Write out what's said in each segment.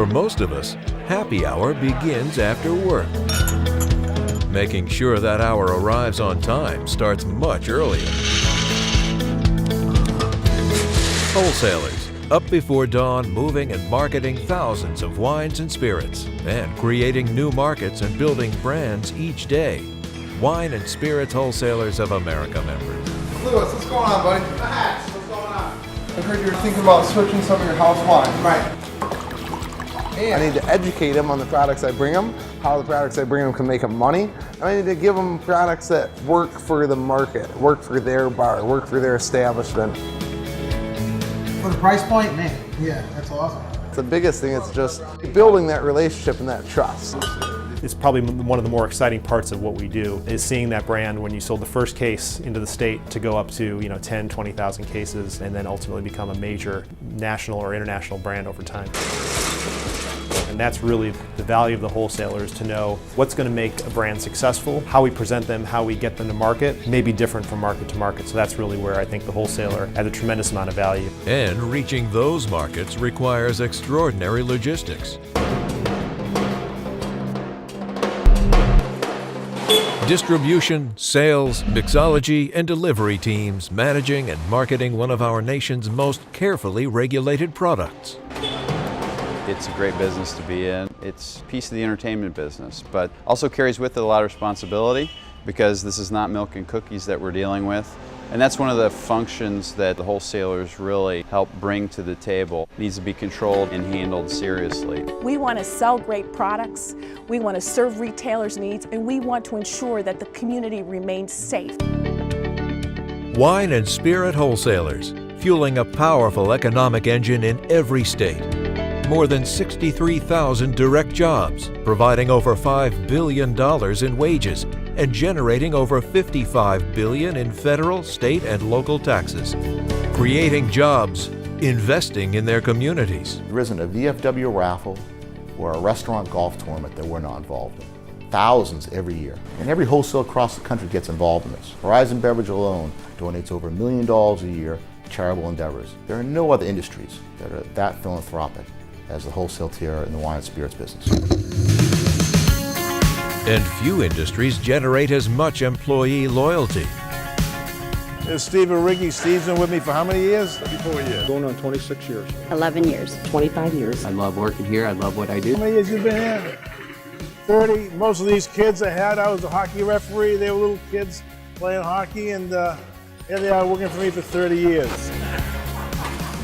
For most of us, happy hour begins after work. Making sure that hour arrives on time starts much earlier. Wholesalers, up before dawn, moving and marketing thousands of wines and spirits, and creating new markets and building brands each day. Wine and Spirits Wholesalers of America members. Lewis, what's going on, buddy? Max, what's going on? I heard you were thinking about switching some of your house wines. Right. I need to educate them on the products I bring them, how the products I bring them can make them money. I need to give them products that work for the market, work for their bar, work for their establishment. For the price point, man, yeah, that's awesome. The biggest thing is just building that relationship and that trust. It's probably one of the more exciting parts of what we do is seeing that brand when you sold the first case into the state to go up to 10, 20,000 cases and then ultimately become a major national or international brand over time. And that's really the value of the wholesalers, to know what's going to make a brand successful, how we present them, how we get them to market may be different from market to market. So that's really where I think the wholesaler adds a tremendous amount of value. And reaching those markets requires extraordinary logistics. Distribution, sales, mixology, and delivery teams managing and marketing one of our nation's most carefully regulated products. It's a great business to be in. It's a piece of the entertainment business, but also carries with it a lot of responsibility, because this is not milk and cookies that we're dealing with. And that's one of the functions that the wholesalers really help bring to the table. It needs to be controlled and handled seriously. We want to sell great products, we want to serve retailers' needs, and we want to ensure that the community remains safe. Wine and Spirit Wholesalers, fueling a powerful economic engine in every state. More than 63,000 direct jobs, providing over $5 billion in wages and generating over $55 billion in federal, state, and local taxes. Creating jobs, investing in their communities. There isn't a VFW raffle or a restaurant golf tournament that we're not involved in. Thousands every year. And every wholesaler across the country gets involved in this. Horizon Beverage alone donates over $1 million a year to charitable endeavors. There are no other industries that are that philanthropic as the wholesale tier in the wine and spirits business. And few industries generate as much employee loyalty. There's Stephen Riggy. Steve's been with me for how many years? 34 years. Going on 26 years. 11 years. 25 years. I love working here. I love what I do. How many years you been here? 30. Most of these kids I had, I was a hockey referee. They were little kids playing hockey, and here they are working for me for 30 years.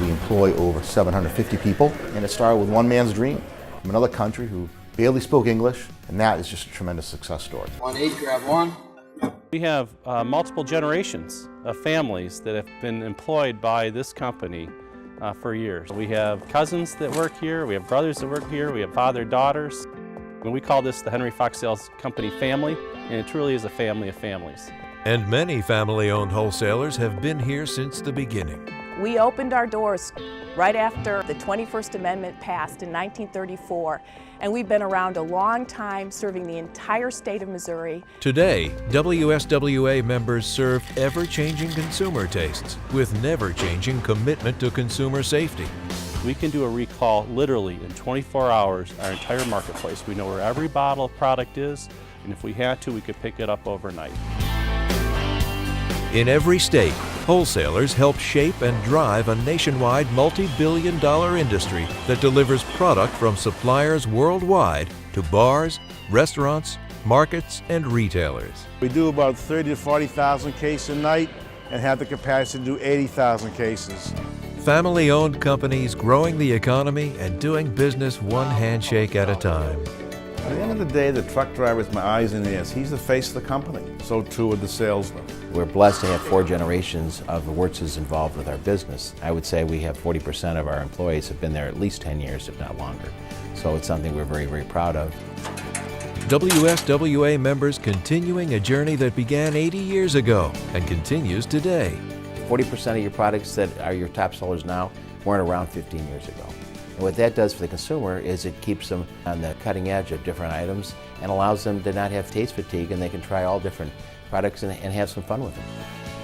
We employ over 750 people, and it started with one man's dream from another country who barely spoke English, and that is just a tremendous success story. 1-8, grab one. We have multiple generations of families that have been employed by this company for years. We have cousins that work here, we have brothers that work here, we have father, daughters. And we call this the Henry Fox Sales Company family, and it truly is a family of families. And many family-owned wholesalers have been here since the beginning. We opened our doors right after the 21st Amendment passed in 1934, and we've been around a long time, serving the entire state of Missouri. Today, WSWA members serve ever-changing consumer tastes with never-changing commitment to consumer safety. We can do a recall literally in 24 hours, our entire marketplace. We know where every bottle of product is, and if we had to, we could pick it up overnight. In every state, wholesalers help shape and drive a nationwide multi-billion-dollar industry that delivers product from suppliers worldwide to bars, restaurants, markets, and retailers. We do about 30 to 40,000 cases a night and have the capacity to do 80,000 cases. Family-owned companies growing the economy and doing business one handshake at a time. At the end of the day, the truck driver is my eyes and ears. He's the face of the company. So too with the salesman. We're blessed to have 4 generations of Wirtzes involved with our business. I would say we have 40% of our employees have been there at least 10 years, if not longer. So it's something we're very, very proud of. WSWA members continuing a journey that began 80 years ago and continues today. 40% of your products that are your top sellers now weren't around 15 years ago. And what that does for the consumer is it keeps them on the cutting edge of different items and allows them to not have taste fatigue, and they can try all different products and have some fun with them.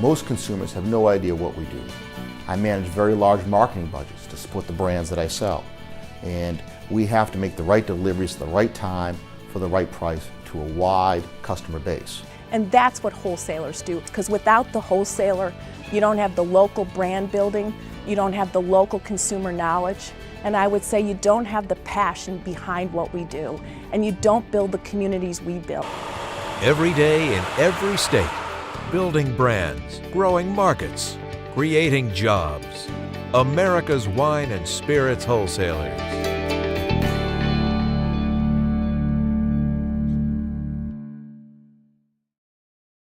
Most consumers have no idea what we do. I manage very large marketing budgets to support the brands that I sell. And we have to make the right deliveries at the right time for the right price to a wide customer base. And that's what wholesalers do, because without the wholesaler, you don't have the local brand building, you don't have the local consumer knowledge, and I would say you don't have the passion behind what we do, and you don't build the communities we build. Every day in every state, building brands, growing markets, creating jobs. America's Wine and Spirits Wholesalers.